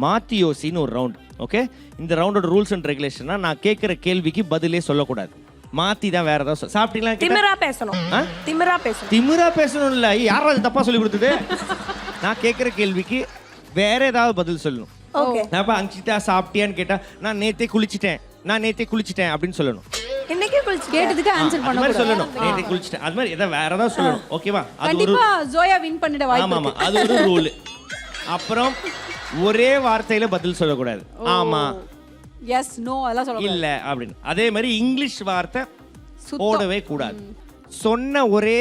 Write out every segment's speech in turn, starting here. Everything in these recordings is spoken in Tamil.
மாத்தி யோசின்னு ஒரு ரவுண்ட். ஓகே, இந்த ரவுண்டோட ரூல்ஸ் அண்ட் ரெகுலேஷனா நான் கேட்குற கேள்விக்கு பதிலே சொல்லக்கூடாது. மாத்தி தான் வேற ஏதாவது சாப்பிட்டீங்களா? திமிரா பேசணும். திமிரா பேசணும். திமிரா பேசணும் இல்லை, யாராவது தப்பா சொல்லி கொடுத்தது? நான் கேட்குற கேள்விக்கு வேற ஏதாவது பதில் சொல்லணும். நான் இப்போ அங்கிட்டா சாப்பிட்டியான்னு கேட்டா நான் நேத்தே குளிச்சிட்டேன் அப்படின்னு சொல்லணும். இன்னைக்கே குளிச்சு கேட்டதுக்கு ஆன்சர் பண்ண மாதிரி சொல்லணும். நேத்தே குளிச்சிட்டேன் அது மாதிரி ஏதாவது வேற ஏதாவது சொல்லணும். ஓகேவா? அது ஒரு கண்டிப்பா ஜோயா வின் பண்ணிட வாய்ப்பு ஆமா இருக்கு. அது ஒரு ரூல். அப்புறம் ஒரே வார்த்தையில பதில் சொல்லக்கூடாது. ஆமா, எஸ் நோ அதெல்லாம் சொல்ல இல்ல அப்படின்னு. அதே மாதிரி இங்கிலீஷ் வார்த்தை போடவே கூடாது. சொன்ன ஒரே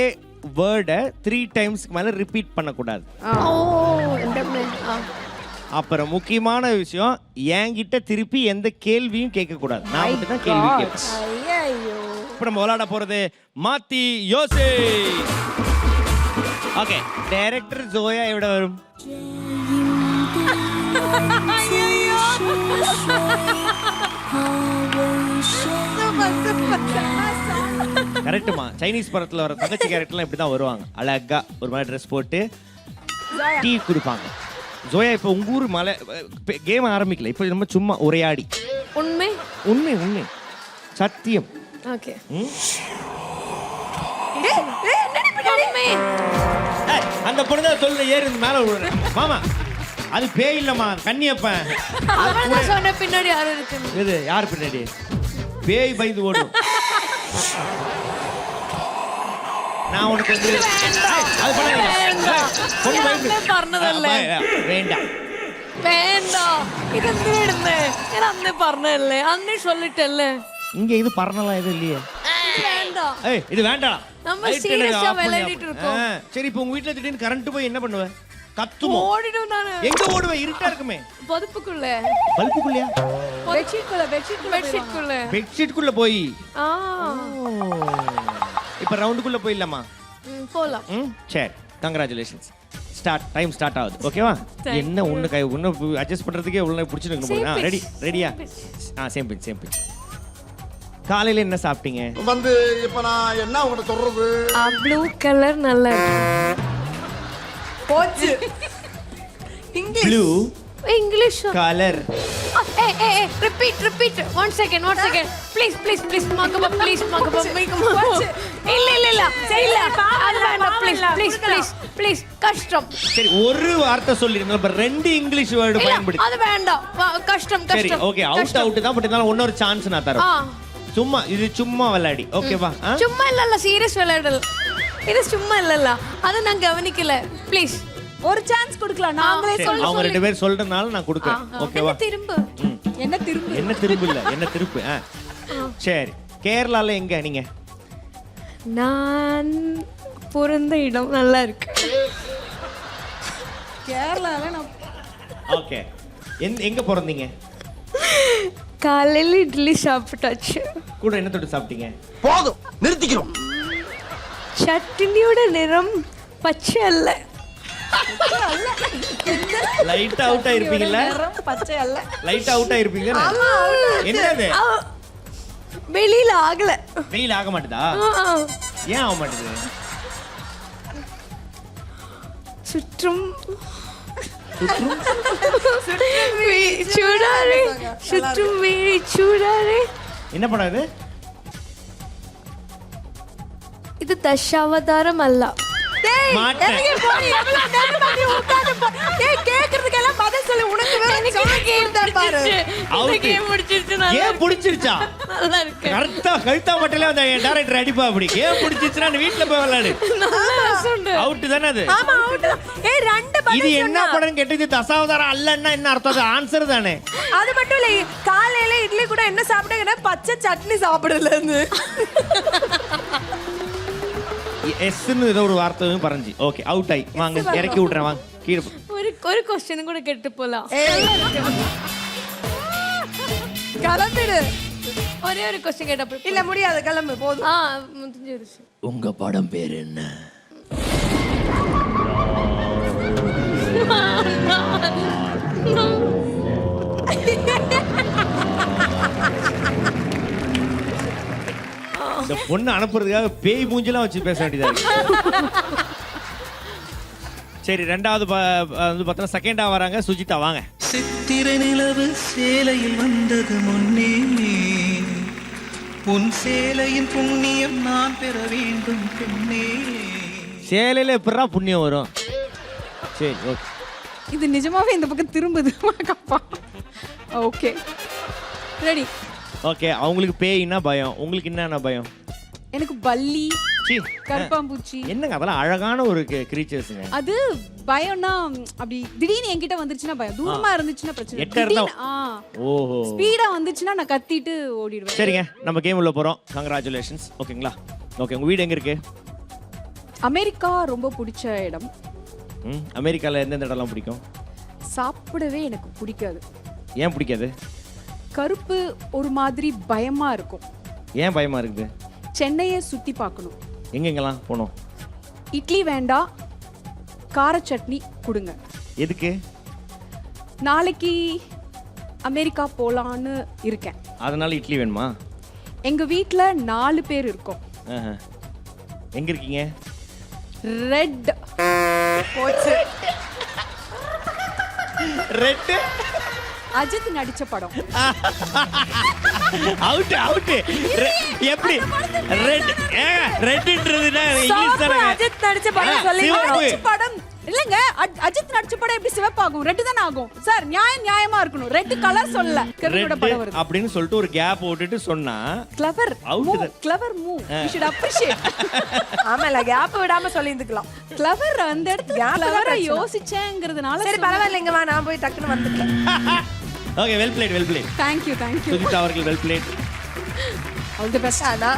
வேர்டை 3 டைம்ஸ்க்கு மேல ரிப்பீட் பண்ணக்கூடாது. அப்புறம் முக்கியமான விஷயம், என்கிட்ட திருப்பி எந்த கேள்வியும் கேட்கக்கூடாது. நான் மட்டும் தான் கேள்வி கேட்பேன். ஐயோ. இப்போ நம்ம விளையாட போறது மாத்தி யோசி. ஓகே, டைரக்டர் ஜோயா எവിടെ வரும்? கரெக்டுமா. சைனீஸ் படத்துல வர தங்கச்சி கேரக்டர்லாம் இப்படி தான் வருவாங்க. அழகா ஒரு மாதிரி ட்ரெஸ் போட்டு டீ குடிப்பாங்க. ஜோயா இப்போ உங்க ஊர் மலை கேம் ஆரம்பிக்கல, இப்போ நம்ம சும்மா உரையாடி. உண்மை உண்மை உண்மை சத்தியம். ஓகே. அந்த பொண்ணு தான் சொல்ற ஏறி மேல விடுறேன். மாமா அது பேய் இல்லம்மா, கன்னியப்பன். அவன் சொன்ன பின்னாடி யாரும் இருக்கு. இது யார் பின்னாடி? பேய் பயந்து ஓடும். நான் உனக்கு வந்து அது പറഞ്ഞതല്ലേ வேண்டாம் വേണ്ടാം. ഇതെന്തിനാ ഞാൻ അന്നേ പറഞ്ഞല്ലേ, അന്നേ சொல்லிட்டല്ലേ. இங்க இது பரணலாம் எதுவும் இல்லையே. வேண்டாம். ஏய் இது வேண்டாம். நம்ம சீரியஸா விளையாடிட்டு இருக்கோம். சரி, இப்போ உங்க வீட்ல திடீர்னு கரண்ட் போய் என்ன பண்ணுவ? கத்துமோ? ஓடிடும் நானு. எங்க ஓடுவே? இருட்டா இருக்குமே. பதுப்புக்குள்ள. பல்புக்குள்ளயா? பெட்ஷீட்குள்ள. பெட்ஷீட்குள்ள போய். ஆ. இப்போ ரவுண்டுக்குள்ள போயிடலாமா? போலாம். சரி, கங்க்ராச்சுலேஷன்ஸ். டைம் ஸ்டார்ட் ஆகுது. ஓகேவா? என்ன ஒன்று அட்ஜஸ்ட் பண்ணுறதுக்கே உள்ள பிடிச்சிருக்கு போது. ரெடியா? Same pinch. காலையில் என்ன சாப்பிட்டீங்க? வந்து இப்போ நான் என்ன உங்கள்கிட்ட சொல்றது? ப்ளூ கலர் நல்லா போச்சு. Blue English colour. Repeat 1 second please மகப்பா இல்ல அது வேண்டாம் ப்ளீஸ் கஷ்டம். சரி, ஒரு வார்த்தை சொல்லிருந்தா, இப்ப 2 இங்கிலீஷ் வேர்டு பயன்படுத்தி. அது வேண்டாம், கஷ்டம். சரி, ஓகே, அவுட் தான். பட் இருந்தாலும் இன்னொரு சான்ஸ் நான் தரேன். சும்மா விளையாடி. ஓகேவா? சும்மா இல்ல சீரியஸ் விளையாடல். இது சும்மா இல்ல, அதை நான் கவனிக்கல. ப்ளீஸ் ஒரு சான்ஸ் கொடுக்கலாம். நாங்களே சொல்ல அவங்க 2 பேர் சொல்றதுனால நான் கொடுக்கிறேன். ஓகேவா? என்ன திரும்பு இல்ல, என்ன திருப்பு? சரி, கேரளால எங்க நீங்க? நான் பிறந்த இடம் நல்லா இருக்கு. கேரளால நான் ஓகே, எங்க பிறந்தீங்க? காலையில இட்லி சாப்பிட்டாச்சு. கூட என்ன தொட்டு சாப்பிட்டீங்க? போதும், நிறுத்திக்கிறோம். சட்னியோட நிறம் பச்சை அல்ல. லைட் அவுட் ஆயிருப்பீங்கல்ல? பச்சை அல்ல. லைட் அவுட் ஆயிருப்பீங்க. என்னது? வெளியில ஆகல. வெயில் ஆக மாட்டதா? ஏன் ஆக மாட்டேது? சுற்றும் சூடாரே. என்ன படம் இது? இது தசாவதாரம் அல்ல. மாட்டேன். கேக்குறதுக்கெல்லாம் பதில் சொல்லி உனக்கு ஏன் பிடிச்சிருச்சா? கழுத்தா மட்டும் அந்த டைரக்டர் அடிப்பா. அப்படி ஏன் பிடிச்சிருச்சுன்னா வீட்டுல போய் விளையாடு. அவுட் தானே அது? இது என்ன படம் கேட்டது? தசாவதாரம் அல்லன்னா என்ன அர்த்தம்? அது ஆன்சர் தானே. அது மட்டும் இல்ல, காலையில இட்லி கூட என்ன சாப்பிடுங்க? பச்சை சட்னி சாப்பிடல. எஸ்ன்னு ஏதோ ஒரு வார்த்தையும் பறஞ்சி. ஓகே, அவுட் ஆகி வாங்க, இறக்கி விட்றேன். வாங்க கீழே. ஒரு क्वेश्चन கூட கேட்டு போலாம். கிளம்பிடு. ஒரே ஒரு क्वेश्चन கேட்டா இல்ல முடியாது, கிளம்பு போதும். முடிஞ்சிருச்சு. உங்க படம் பேர் என்ன? இந்த பொண்ணு அனுப்புறதுக்காக பேய் மூஞ்செல்லாம் வச்சு பேச வேண்டியதா இருக்கு. சரி, ரெண்டாவது வந்து பார்த்தா செகண்டா வராங்க சுஜிதா. வாங்க. சித்திரை நிலவு சேலையில் வந்தது முன்னே உன் சேலையின் புண்ணியம் நான் பெற வேண்டும் பெண்ணே. சேலையில எப்படா புண்ணியம் வரும்? சரி ஓகே. இது நிஜமாவே இந்த பக்கம் திரும்புது கப்பா. Okay ready. ஓகே, அவங்களுக்கு பேய்னா பயம், உங்களுக்கு என்னென்ன பயம்? எனக்கு பல்லி, சீ, கருப்பாம்பூச்சி. என்னங்க அதெல்லாம் அழகான ஒரு கிரீச்சர்ஸ்ங்க. அது பயம்னா அப்படி திடீர்னு என்கிட்ட வந்துருச்சுன்னா பயம். தூரமா இருந்துச்சுன்னா பிரச்சனை. எட்ட இருந்தா ஓஹோ. ஸ்பீடா வந்துச்சுன்னா நான் கத்திட்டு ஓடிடுவேன். சரிங்க, நம்ம கேம் உள்ள போறோம். கங்க்ராச்சுலேஷன்ஸ். ஓகேங்களா? ஓகே, உங்க வீடு எங்க இருக்கு? அமெரிக்கா ரொம்ப பிடிச்ச இடம். அமெரிக்கால எந்தெந்த இடம்லாம் பிடிக்கும்? சாப்பிடவே எனக்கு பிடிக்காது. ஏன் பிடிக்காது? கருப்பு ஒரு மாதிரி பயமா இருக்கும். ஏன் பயமா இருக்குது? சென்னையை சுத்தி பார்க்கணும். எங்கெங்கெல்லாம் போனோம்? இட்லி வேண்டாம், கார சட்னி கொடுங்க. எதுக்கு? நாளைக்கு அமெரிக்கா போலான்னு இருக்கேன். அதனால இட்லி வேணுமா? எங்க வீட்ல 4 பேர் இருக்கோம். எங்க இருக்கீங்க? ரெட் போச்சு. ரெட் அஜித் நடிச்ச படம். Out out. எப்படி ரெட்? ரெட்ன்றதுனா இங்கிலீஷ் தானே. அஜித் நடிச்ச படம் சொல்லி படம் இல்லங்க. அஜித் நடிச்ச படம் எப்படி சிவப்பாகும்? ரெட் தான ஆகும் சார். நியாயமா இருக்கணும். ரெட் கலர் சொல்ல கெவினோட படம் வருது அப்படினு சொல்லிட்டு ஒரு கேப் விட்டுட்டு சொன்னா clever clever move. You should appreciate. ஆமால கேப் விடாம சொல்லிந்துக்கலாம். கிளவர் அந்த இடத்துல கிளவரை யோசிச்சேங்கிறதுனால சரி பரவாயில்லைங்க, வா நான் போய் டக்குன்னு வந்துட்டேன். Okay, well played well played. Thank you. Sujitha அவர்கள் well played. All the best. ஆனா